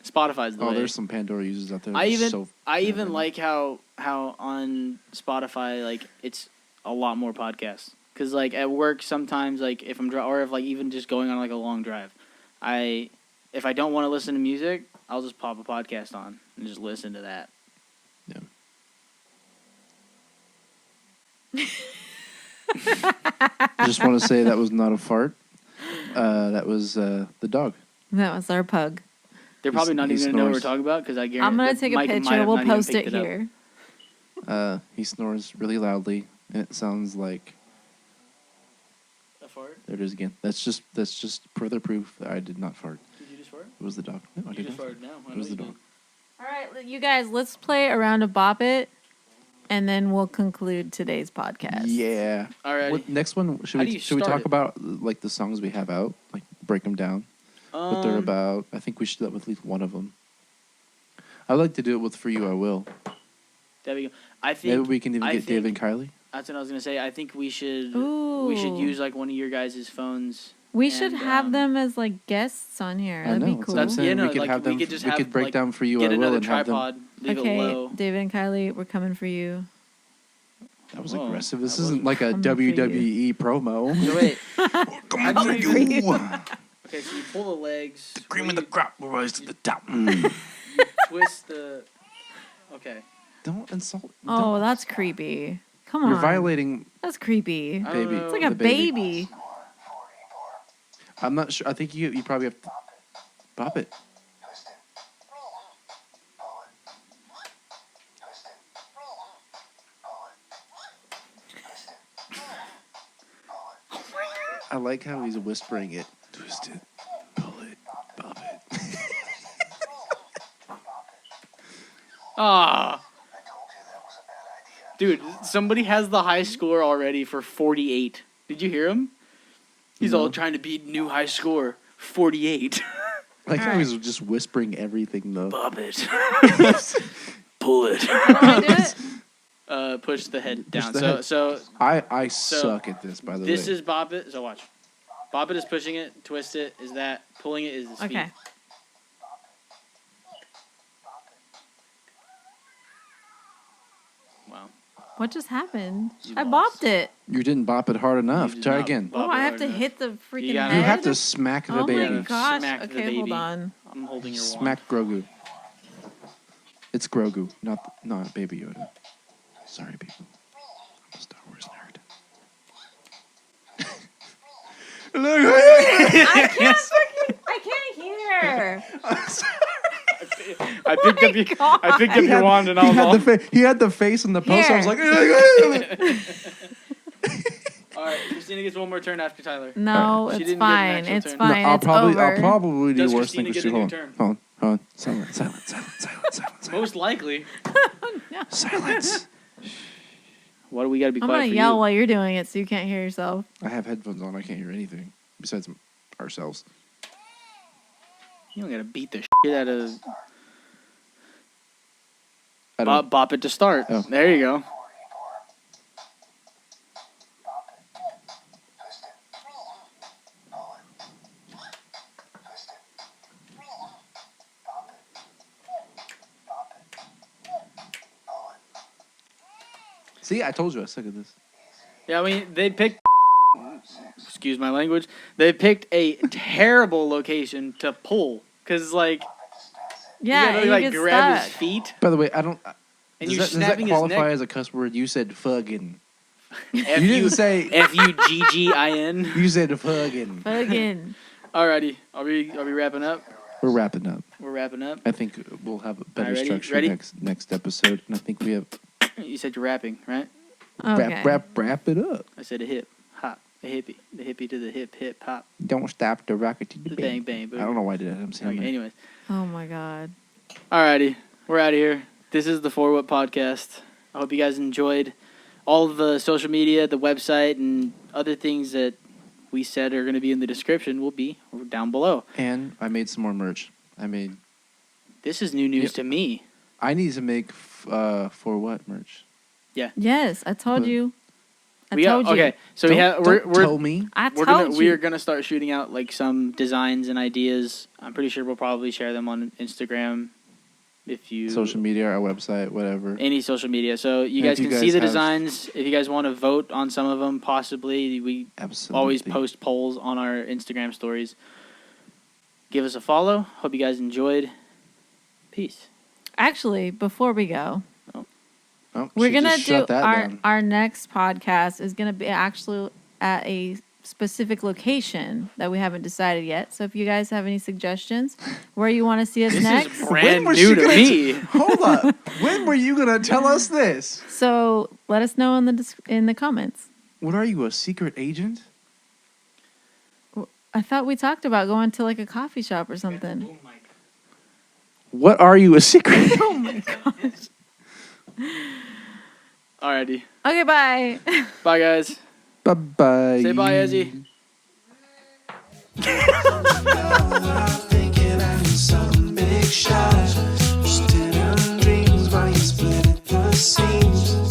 Spotify's the Oh, way. there's some Pandora users out there. I that's even so I bad even right now. like how on Spotify like it's a lot more podcasts because like at work sometimes like if I'm or if like even just going on like a long drive, if I don't want to listen to music, I'll just pop a podcast on and just listen to that. Just want to say that was not a fart. That was the dog. That was our pug. They're probably not he even gonna know what we're snores. talking about because I guarantee. I'm gonna that take a Mike might picture. have We'll not even post it picked up. here. He snores really loudly, and it sounds like A fart? there it is again. That's just further proof that I did not fart. Did you just fart? It was the dog. No, I You did just not. farted now. I It was know the you dog. All right, you guys, let's play a round of Bop It, and then we'll conclude today's podcast. Yeah. did. Alrighty. What next one should How do we you should we start talk it? about like the songs we have out, like break them down, what they're about? I think we should do that with at least one of them. I'd like to do it with For You I Will. There we go. I think Maybe we can even I get Dave and think- Kylie. That's what I was gonna say. I think we should Ooh. use like one of your guys' phones. We should And, have them as like guests on here. I That'd know. be That's cool. what I'm That's- saying. yeah, no, we could like, have we them. could just we have, could break like, down For You Get I Will another and have them. tripod. Leave it Okay, low. David and Kylie, we're coming for you. That was Whoa, aggressive. This that isn't like a Coming for you. WWE promo. So wait. Come How do you- you. Okay, so you pull the legs. Cream what of the do crop will rise to the top. you twist the. Okay. Don't insult. Oh, don't- that's creepy. Come on. You're violating That's creepy. I don't baby. know. It's like a the baby. baby. Score 44. I'm not sure. I think you probably have to bop it. Twist it. Pull it. Twist it. Pull it. Twist it. Pull it. I like how he's whispering it. Twist it, pull it, bop it. Ah, I told you that was a bad idea. dude, somebody has the high score already for 48. Did you hear him? He's all No. trying to beat new high score, 48. I like how Alright. he's just whispering everything though. Bop it. Pull it. How do I do it? Push the head Push down. the head. So I So, suck at this, by the this way. is bop it. So watch. Bop it is pushing it. Twist it is that. Pulling it is his feet. Okay. Wow. What just happened? You I lost. bopped it. You didn't bop it hard enough. did Try not again. bop Oh, it I have hard to enough. hit the freaking gotta- head. You have to smack the Oh baby. my gosh. Smack the Okay, hold baby. on. I'm holding your Smack Grogu. It's Grogu, not Baby Yoda. Sorry, people. I'm a Star Wars nerd. I can't hear over. I picked up your wand and I was all. He had the face in the post. I was Here. like, All right, Christina gets one more turn after Tyler. No, She it's didn't get an fine. actual It's turn. fine. I'll It's probably over. do Does worse than Christina get a new Christina. turn? Hold on. Silence. Most likely. Silence. What do we gotta be I'm quiet gonna for yell you? while you're doing it so you can't hear yourself. I have headphones on. I can't hear anything besides ourselves. You don't gotta beat the shit out of. I don't. Bop it to start. Oh. There you go. See, I told you I suck at this. Yeah, I mean, they picked. Excuse my language. They picked a terrible location to pull. Because, like. Yeah, you gotta, get grab stuck. his feet. By the way, I don't. And Does you're that snapping his qualify neck. as a cuss word? You said fuggin'. You F-U- didn't say. F-U-G-G-I-N. You said fuggin'. Again. Alrighty. Are we wrapping up? We're wrapping up. We're wrapping up. I think we'll have a better Alright, structure ready? next episode, and I think we have You said you're rapping, right? Okay. wrap it up. I said a hip, hop, a hippie. The hippie to the hip, hip, hop. Don't stop the rocket to the The bang. bang, bang, boom. I don't know why I did that. I'm saying Okay, anyways. Oh my god. Alrighty. We're out of here. This is the For What Podcast. I hope you guys enjoyed all of the social media, the website, and other things that we said are going to be in the description will be down below. And I made some more merch. This is new news Yep. to me. I need to make For What merch. Yes, I told But- you. I told you. Okay, so Don't we're tell me. I we're told we you. are gonna start shooting out like some designs and ideas. I'm pretty sure we'll probably share them on Instagram, if you Social media, our website, whatever. any social media. So you And guys if you can see guys the have- designs. If you guys want to vote on some of them, possibly we Absolutely. always post polls on our Instagram stories. Give us a follow. Hope you guys enjoyed. Peace. Actually, before we go, Oh, we're she gonna just do shut that down. our next podcast is gonna be actually at a specific location that we haven't decided yet. So if you guys have any suggestions where you want to see us This next, is brand was new she to gonna me. Hold up. When were you gonna tell us this? so let us know in the comments. What are you, a secret agent? I thought we talked about going to like a coffee shop or something. What are you, a secret? Oh my gosh. Alrighty. Okay, bye. Bye, guys. Bye bye. Say bye, Ezzy. Thinking I need some big shot. Still in dreams while you split the seams.